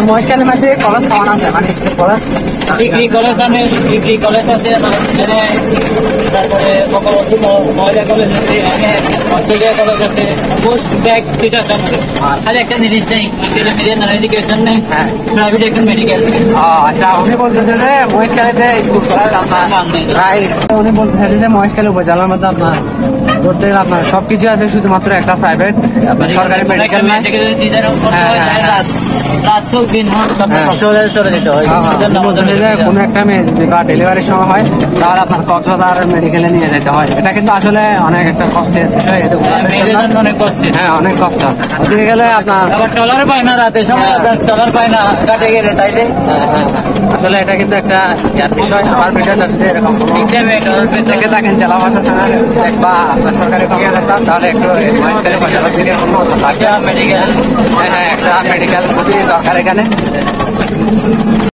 মহেশখালীর মধ্যে কলেজ সমান আছে মানে কলেজ ডিগ্রি কলেজ আছে, ডিগ্রি কলেজ আছে, এখানে তারপরে বঙ্গবন্ধু মহিলা কলেজ আছে, এখানে অস্ট্রেলিয়া কলেজ আছে, পোস্ট ব্যাক ঠিক আছে। খালি একটা জিনিস নেই, ইন্টারমিডিয়েট নন এডুকেশন নেই, প্রাইভেট এখন মেডিকেল। আচ্ছা, উনি বলতেছে যে মহেশখালীতে স্কুল কলেজ আপনার রাইট। উনি বলতেছে যে মহেশখালী উপজেলার মধ্যে আপনার ধরতে গেলে আপনার সবকিছু আছে, শুধুমাত্র একটা প্রাইভেট সরকারি মেডিকেল নাই। রাত হোক দিন হোক চলে যেতে হয়। কোনো একটা মেয়ে যদি বা ডেলিভারির সময় হয় তাহলে আপনার কক্সবাজার মেডিকেলে নিয়ে যেতে হয়। এটা কিন্তু আসলে অনেক একটা কষ্টের বিষয়। অনেক কষ্ট, হ্যাঁ অনেক কষ্ট। ওদিকে গেলে আপনার আবার টলার পায় না, রাতে সময় টলার পায় না, কাটে গেলে তাইলে আসলে এটা কিন্তু একটা বিষয়। আমার ভিডিওটা যদি এরকম থেকে থাকেন জেলা প্রশাসনের দেখবা আপনার সরকারি কর্মকর্তা, তাহলে একটু জেলার দিকে মেডিকেল, হ্যাঁ একটা মেডিকেল খুবই দরকার এখানে।